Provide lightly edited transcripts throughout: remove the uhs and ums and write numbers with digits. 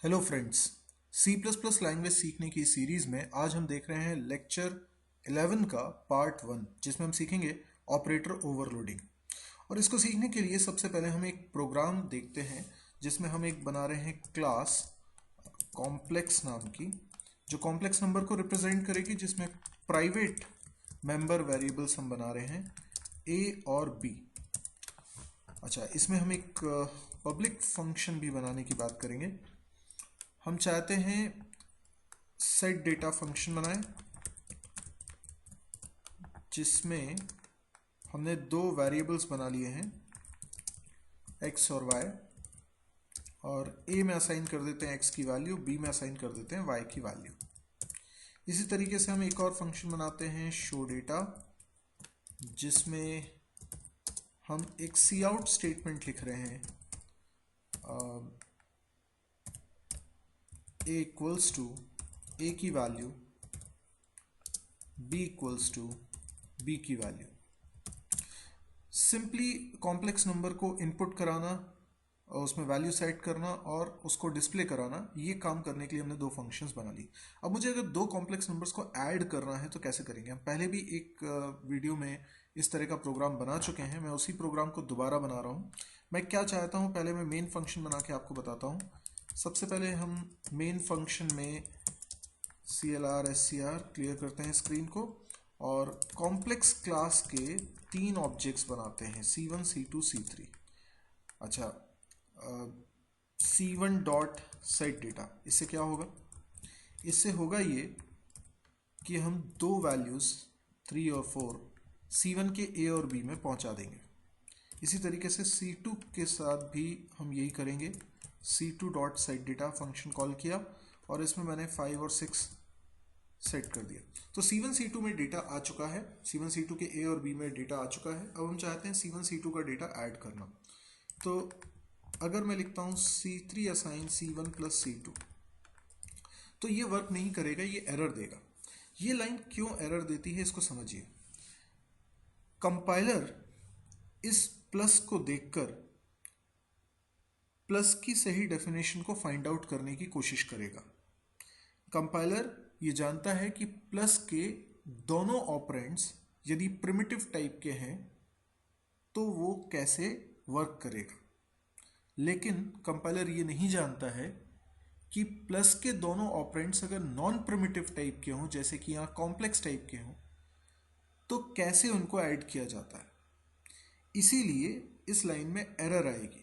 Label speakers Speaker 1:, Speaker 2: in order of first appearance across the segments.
Speaker 1: Hello friends, C plus plus language सीखने की series में आज हम देख रहे हैं लेक्चर 11 का पार्ट 1, जिसमें हम सीखेंगे ऑपरेटर ओवरलोडिंग। और इसको सीखने के लिए सबसे पहले हम एक प्रोग्राम देखते हैं जिसमें हम एक बना रहे हैं क्लास कॉम्प्लेक्स नाम की, जो कॉम्प्लेक्स नंबर को रिप्रेजेंट करेगी, जिसमें प्राइवेट मेंबर वेरिएबल्स हम बना रहे हैं ए और बी। अच्छा, इसमें हम एक पब्लिक फंक्शन भी बनाने की बात करेंगे। हम चाहते हैं सेट डेटा फंक्शन बनाएं जिसमें हमने दो वेरिएबल्स बना लिए हैं x और y, और a में असाइन कर देते हैं x की वैल्यू, b में असाइन कर देते हैं y की वैल्यू। इसी तरीके से हम एक और फंक्शन बनाते हैं शो डेटा, जिसमें हम एक सी आउट स्टेटमेंट लिख रहे हैं a इक्वल्स टू a की value, b equals to b की वैल्यू। सिंपली कॉम्प्लेक्स नंबर को इनपुट कराना और उसमें वैल्यू सेट करना और उसको डिस्प्ले कराना, ये काम करने के लिए हमने दो फंक्शंस बना ली। अब मुझे अगर दो कॉम्प्लेक्स नंबर्स को ऐड करना है तो कैसे करेंगे? हम पहले भी एक वीडियो में इस तरह का प्रोग्राम बना चुके हैं, मैं उसी प्रोग्राम को दोबारा बना रहा हूँ। मैं क्या चाहता हूँ, पहले मैं मेन फंक्शन बना के आपको बताता हूँ। सबसे पहले हम मेन फंक्शन में CLR SCR क्लियर करते हैं स्क्रीन को, और कॉम्प्लेक्स क्लास के तीन ऑब्जेक्ट्स बनाते हैं C1 C2 C3। अच्छा, C1 डॉट सेट डेटा, इससे क्या होगा? इससे होगा ये कि हम दो वैल्यूज़ 3 और 4 C1 के A और B में पहुंचा देंगे। इसी तरीके से C2 के साथ भी हम यही करेंगे। C2 dot set data function call किया और इसमें मैंने 5 और 6 सेट कर दिया। तो C1 C2 में डेटा आ चुका है, C1 C2 के A और B में डेटा आ चुका है। अब हम चाहते हैं C1 C2 का डेटा ऐड करना। तो अगर मैं लिखता हूँ C3 assign C1 plus C2, तो ये वर्क नहीं करेगा, ये एरर देगा। ये लाइन क्यों एरर देती है, इसको समझिए। कंपाइलर इस प्लस को देखकर प्लस की सही डेफिनेशन को फाइंड आउट करने की कोशिश करेगा। कंपाइलर ये जानता है कि प्लस के दोनों ऑपरेंड्स यदि प्रिमिटिव टाइप के हैं तो वो कैसे वर्क करेगा, लेकिन कंपाइलर ये नहीं जानता है कि प्लस के दोनों ऑपरेंड्स अगर नॉन प्रिमिटिव टाइप के हों, जैसे कि यहाँ कॉम्प्लेक्स टाइप के हों, तो कैसे उनको ऐड किया जाता है। इसीलिए इस लाइन में एरर आएगी।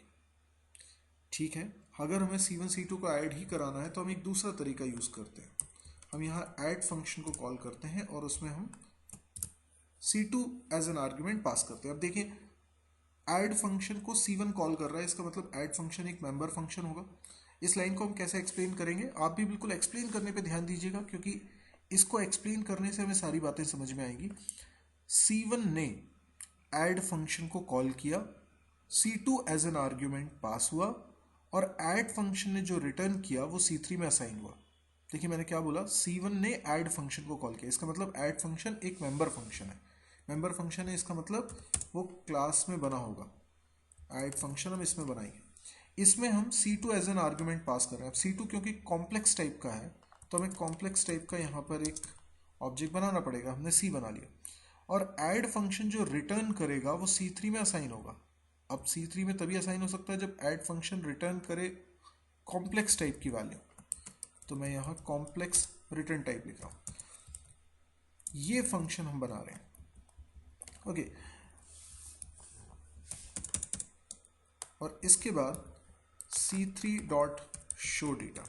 Speaker 1: ठीक है, अगर हमें C1 C2 को ऐड ही कराना है तो हम एक दूसरा तरीका यूज़ करते हैं। हम यहाँ ऐड फंक्शन को कॉल करते हैं और उसमें हम C2 as an argument pass करते हैं। अब देखिए, ऐड फंक्शन को C1 कॉल कर रहा है, इसका मतलब ऐड फंक्शन एक मेंबर फंक्शन होगा। इस लाइन को हम कैसे एक्सप्लेन करेंगे? आप भी बिल्कुल एक्सप्लेन करने पे ध्यान दीजिएगा, क्योंकि इसको एक्सप्लेन करने से हमें सारी बातें समझ में आएंगी। C1 ने ऐड फंक्शन को कॉल किया, C2 as an argument pass हुआ, और ऐड फंक्शन ने जो रिटर्न किया वो C3 में असाइन हुआ। देखिए मैंने क्या बोला, C1 ने ऐड फंक्शन को कॉल किया, इसका मतलब ऐड फंक्शन एक मेंबर फंक्शन है। मेंबर फंक्शन है, इसका मतलब वो क्लास में बना होगा। ऐड फंक्शन हम इसमें बनाएंगे, इसमें हम C2 as an argument pass कर रहे हैं। अब C2 क्योंकि कॉम्प्लेक्स टाइप का है तो हमें कॉम्प्लेक्स टाइप का यहाँ पर एक ऑब्जेक्ट बनाना पड़ेगा। हमने C बना लिया, और ऐड फंक्शन जो रिटर्न करेगा वो C3 में असाइन होगा। अब C3 में तभी असाइन हो सकता है जब ऐड फंक्शन रिटर्न करे कॉम्प्लेक्स टाइप की वैल्यू। तो मैं यहाँ कॉम्प्लेक्स रिटर्न टाइप लिख रहा हूँ। ये फंक्शन हम बना रहे हैं। ओके, और इसके बाद C3 dot show data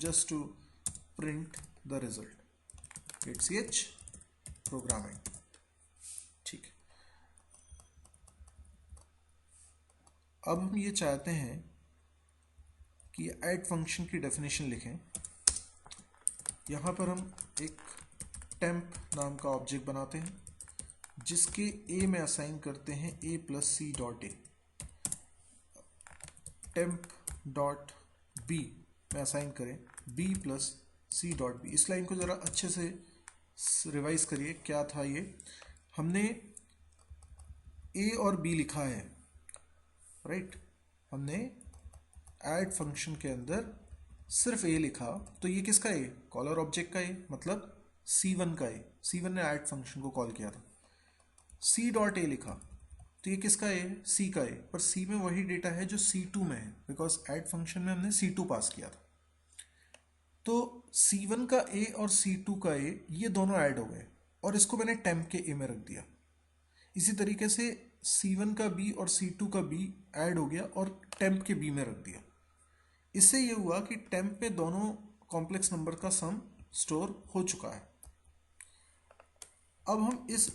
Speaker 1: just to print the result. HCH programming. ठीक है, अब हम ये चाहते हैं कि ऐड फंक्शन की डेफिनेशन लिखें। यहाँ पर हम एक टेम्प नाम का ऑब्जेक्ट बनाते हैं जिसके ए में असाइन करते हैं a plus C dot A, temp dot B में असाइन करें b plus C dot B. इस लाइन को ज़रा अच्छे से रिवाइज करिए, क्या था ये? हमने a और b लिखा है, राइट? हमने ऐड फंक्शन के अंदर सिर्फ ए लिखा तो ये किसका ए, कॉलर ऑब्जेक्ट का ए, मतलब C1 का ए, C1 ने ऐड फंक्शन को कॉल किया था। C डॉट ए लिखा तो ये किसका ए, C का ए, पर C में वही डेटा है जो C2 में है, बिकॉज ऐड फंक्शन में हमने C2 पास किया था। तो C1 का ए और C2 का ए ये दोनों ऐड हो गए और इसको मैंने टेम्प के ए में रख दिया। इसी तरीके से C1 का बी और C2 का बी ऐड हो गया और टेम्प के बी में रख दिया। इससे ये हुआ कि टेम्प पे दोनों कॉम्प्लेक्स नंबर का सम स्टोर हो चुका है। अब हम इस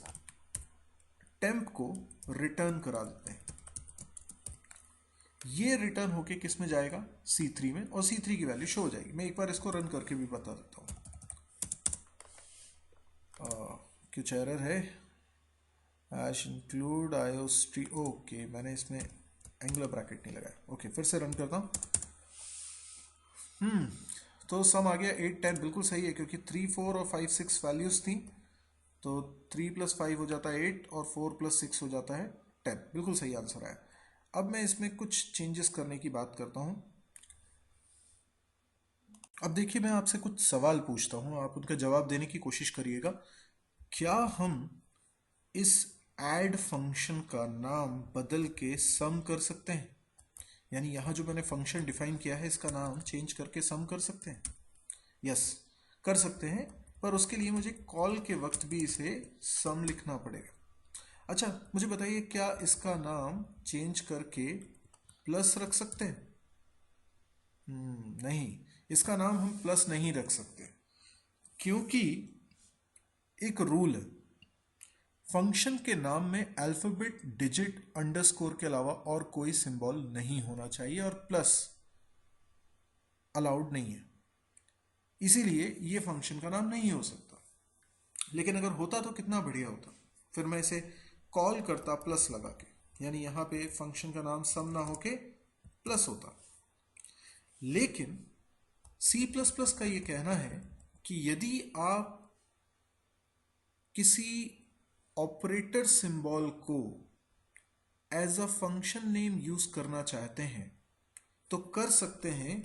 Speaker 1: टेम्प को रिटर्न करा देते हैं। ये रिटर्न होके किस में जाएगा, C3 में, और C3 की वैल्यू शो हो जाएगी। मैं एक बार इसको रन करके भी बता देता हूँ। कुछ एरर है, हैश इंक्लूड आईओस्ट्री, ओके मैंने इसमें एंगुलर ब्रैकेट नहीं लगाया। ओके फिर से रन करता हूँ। तो सम आ गया 8 10, बिल्कुल सही है क्योंकि 3 4 और 5 6 वैल्यूज थी, तो 3 + 5 हो जाता है 8 और 4 + 6 हो जाता है 10, बिल्कुल सही आंसर आया। अब मैं इसमें कुछ चेंजेस करने की बात करता हूँ। अब देखिए मैं आपसे कुछ सवाल पूछता हूँ, आप उनका जवाब देने की कोशिश करिएगा। क्या हम इस ऐड फंक्शन का नाम बदल के सम कर सकते हैं? यानी यहाँ जो मैंने फंक्शन डिफाइन किया है इसका नाम चेंज करके सम कर सकते हैं? यस कर सकते हैं, पर उसके लिए मुझे कॉल के वक्त भी इसे सम लिखना पड़ेगा। अच्छा मुझे बताइए, क्या इसका नाम चेंज करके प्लस रख सकते हैं? नहीं, इसका नाम हम प्लस नहीं रख सकते क्योंकि एक रूल है, फंक्शन के नाम में अल्फाबेट, डिजिट, अंडरस्कोर के अलावा और कोई सिंबल नहीं होना चाहिए और प्लस अलाउड नहीं है, इसीलिए ये फंक्शन का नाम नहीं हो सकता। लेकिन अगर होता तो कितना बढ़िया होता, फिर मैं इसे कॉल करता प्लस लगा के, यानी यहाँ पे फंक्शन का नाम सम ना होके प्लस होता। लेकिन C++ का ये कहना है कि यदि आप किसी ऑपरेटर सिंबल को as a function name use करना चाहते हैं तो कर सकते हैं,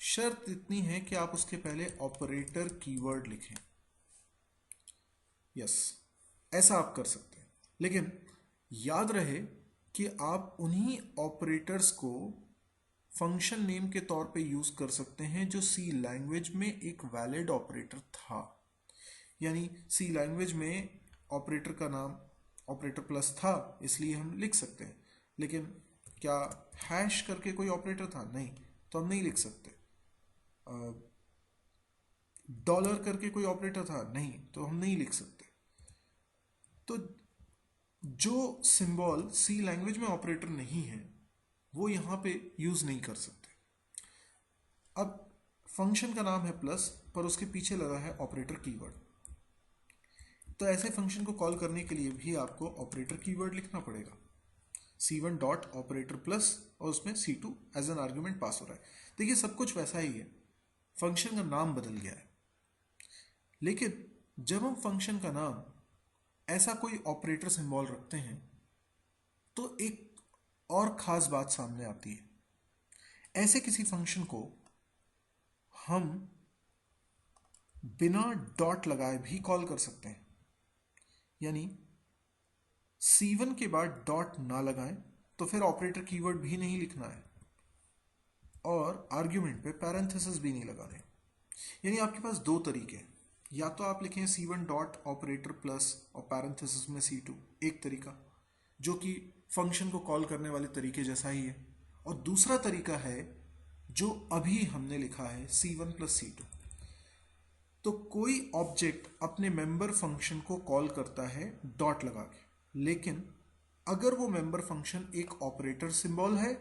Speaker 1: शर्त इतनी है कि आप उसके पहले ऑपरेटर कीवर्ड लिखें। यस ऐसा आप कर सकते हैं, लेकिन याद रहे कि आप उन्हीं ऑपरेटर्स को फंक्शन नेम के तौर पे यूज कर सकते हैं जो सी लैंग्वेज में एक वैलिड ऑपरेटर था। यानी सी लैंग्वेज में ऑपरेटर का नाम ऑपरेटर प्लस था, इसलिए हम लिख सकते हैं। लेकिन क्या हैश करके कोई ऑपरेटर था? नहीं, तो हम नहीं लिख सकते। डॉलर करके कोई ऑपरेटर था? नहीं, तो हम नहीं लिख सकते। तो जो सिंबल सी लैंग्वेज में ऑपरेटर नहीं है वो यहां पे यूज नहीं कर सकते। अब फंक्शन का नाम है प्लस, पर उसके पीछे लगा है ऑपरेटर कीवर्ड, तो ऐसे फंक्शन को कॉल करने के लिए भी आपको ऑपरेटर कीवर्ड लिखना पड़ेगा। C1 डॉट ऑपरेटर प्लस और उसमें C2 as an argument pass हो रहा है। देखिए सब कुछ वैसा ही है, फंक्शन का नाम बदल गया है, लेकिन जब हम फंक्शन का नाम ऐसा कोई ऑपरेटर सिंबल रखते हैं तो एक और खास बात सामने आती है। ऐसे किसी फंक्शन को हम बिना डॉट लगाए भी कॉल कर सकते हैं, यानी C1 के बाद डॉट ना लगाएं तो फिर ऑपरेटर कीवर्ड भी नहीं लिखना है और आर्ग्यूमेंट पे पैरेंथेसिस भी नहीं लगाने। यानी आपके पास दो तरीके हैं, या तो आप लिखें C1 डॉट ऑपरेटर प्लस और पैरेंथेसिस में C2, एक तरीका जो कि फंक्शन को कॉल करने वाले तरीके जैसा ही है, और दूसरा तरीका है जो अभी हमने लिखा है C1 प्लस C2। तो कोई ऑब्जेक्ट अपने मेंबर फंक्शन को कॉल करता है डॉट लगा के, लेकिन अगर वो मेंबर फंक्शन एक ऑपरेटर सिंबल है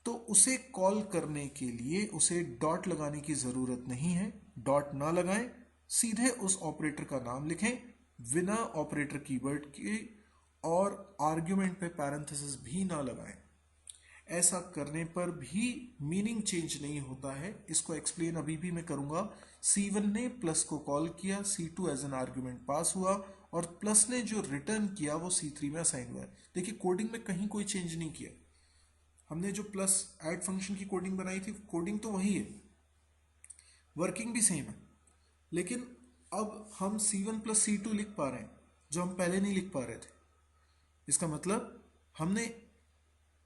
Speaker 1: तो उसे कॉल करने के लिए उसे डॉट लगाने की जरूरत नहीं है। डॉट ना लगाएं, सीधे उस ऑपरेटर का नाम लिखें बिना ऑपरेटर कीवर्ड के और आर्ग्यूमेंट पे पैरेंथेसिस भी ना लगाएं। ऐसा करने पर भी मीनिंग चेंज नहीं होता है। इसको एक्सप्लेन अभी भी मैं करूंगा। C1 ने प्लस को कॉल किया, C2 as an argument pass हुआ और प्लस ने जो रिटर्न किया वो C3 में असाइन हुआ है। देखिए कोडिंग में कहीं कोई चेंज नहीं किया, हमने जो प्लस ऐड फंक्शन की कोडिंग बनाई थी, कोडिंग तो वही है, वर्किंग भी सेम है, लेकिन अब हम C1 प्लस C2 लिख पा रहे हैं जो हम पहले नहीं लिख पा रहे थे। इसका मतलब हमने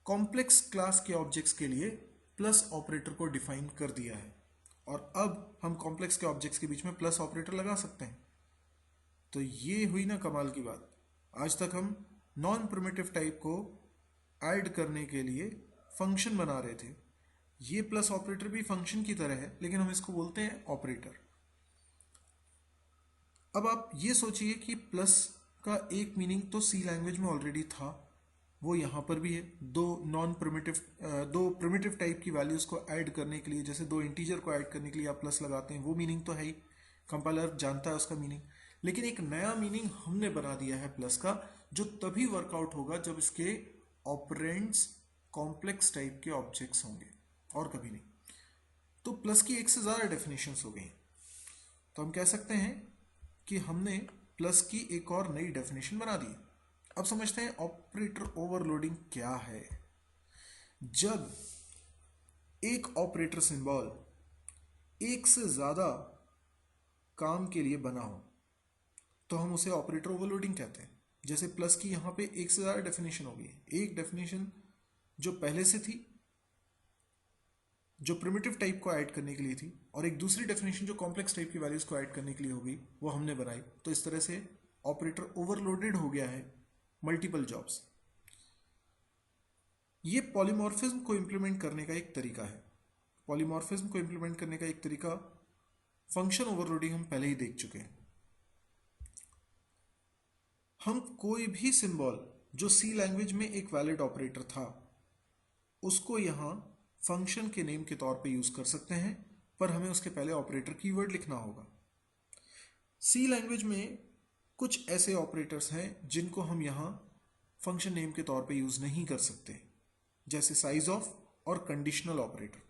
Speaker 1: कॉम्प्लेक्स क्लास के ऑब्जेक्ट्स के लिए प्लस ऑपरेटर को डिफाइन कर दिया है, और अब हम कॉम्प्लेक्स के ऑब्जेक्ट्स के बीच में प्लस ऑपरेटर लगा सकते हैं। तो ये हुई ना कमाल की बात। आज तक हम नॉन प्रिमिटिव टाइप को ऐड करने के लिए फंक्शन बना रहे थे, ये प्लस ऑपरेटर भी फंक्शन की तरह है, लेकिन हम इसको बोलते हैं ऑपरेटर। अब आप ये सोचिए कि प्लस का एक मीनिंग तो सी लैंग्वेज में ऑलरेडी था, वो यहाँ पर भी है। दो प्रिमिटिव टाइप की वैल्यूज को ऐड करने के लिए, जैसे दो इंटीजर को ऐड करने के लिए आप प्लस लगाते हैं, वो मीनिंग तो है ही, कंपाइलर जानता है उसका मीनिंग। लेकिन एक नया मीनिंग हमने बना दिया है प्लस का, जो तभी वर्कआउट होगा जब इसके ऑपरेंड्स कॉम्प्लेक्स टाइप के ऑब्जेक्ट्स होंगे, और कभी नहीं। तो प्लस की एक से ज़्यादा डेफिनेशंस हो गई, तो हम कह सकते हैं कि हमने प्लस की एक और नई डेफिनेशन बना दी। अब समझते हैं ऑपरेटर ओवरलोडिंग क्या है। जब एक ऑपरेटर सिंबल एक से ज़्यादा काम के लिए बना हो तो हम उसे ऑपरेटर ओवरलोडिंग कहते हैं। जैसे प्लस की यहाँ पे एक से ज़्यादा डेफिनेशन होगी, एक डेफिनेशन जो पहले से थी जो प्रिमिटिव टाइप को ऐड करने के लिए थी, और एक दूसरी डेफिनेशन जो कॉम्प्लेक्स टाइप की वैल्यूज को ऐड करने के लिए होगी, वो हमने बनाई। तो इस तरह से ऑपरेटर ओवरलोडेड हो गया है मल्टीपल जॉब्स। ये पॉलीमॉर्फिज्म को इंप्लीमेंट करने का एक तरीका है। पॉलीमॉर्फिज्म को इंप्लीमेंट करने का एक तरीका फंक्शन ओवरलोडिंग हम पहले ही देख चुके हैं। हम कोई भी सिंबल जो सी लैंग्वेज में एक वैलिड ऑपरेटर था उसको यहाँ फंक्शन के नेम के तौर पे यूज कर सकते हैं, पर हमें उसके पहले ऑपरेटर कीवर्ड लिखना होगा। सी लैंग्वेज में कुछ ऐसे ऑपरेटर्स हैं जिनको हम यहाँ फंक्शन नेम के तौर पे यूज नहीं कर सकते, जैसे साइज ऑफ और कंडीशनल ऑपरेटर।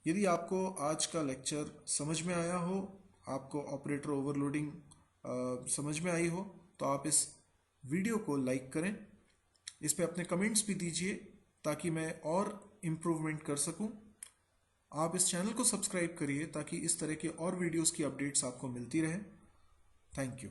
Speaker 1: यदि आपको आज का लेक्चर समझ में आया हो, आपको ऑपरेटर ओवरलोडिंग समझ में आई हो, तो आप इस वीडियो को लाइक करें, इस पे अपने कमेंट्स भी दीजिए ताकि मैं और इम्प्रूवमेंट कर सकूं। आप इस चैनल को सब्सक्राइब करिए ताकि इस तरह के और वीडियोस की अपडेट्स आपको मिलती रहे। Thank you.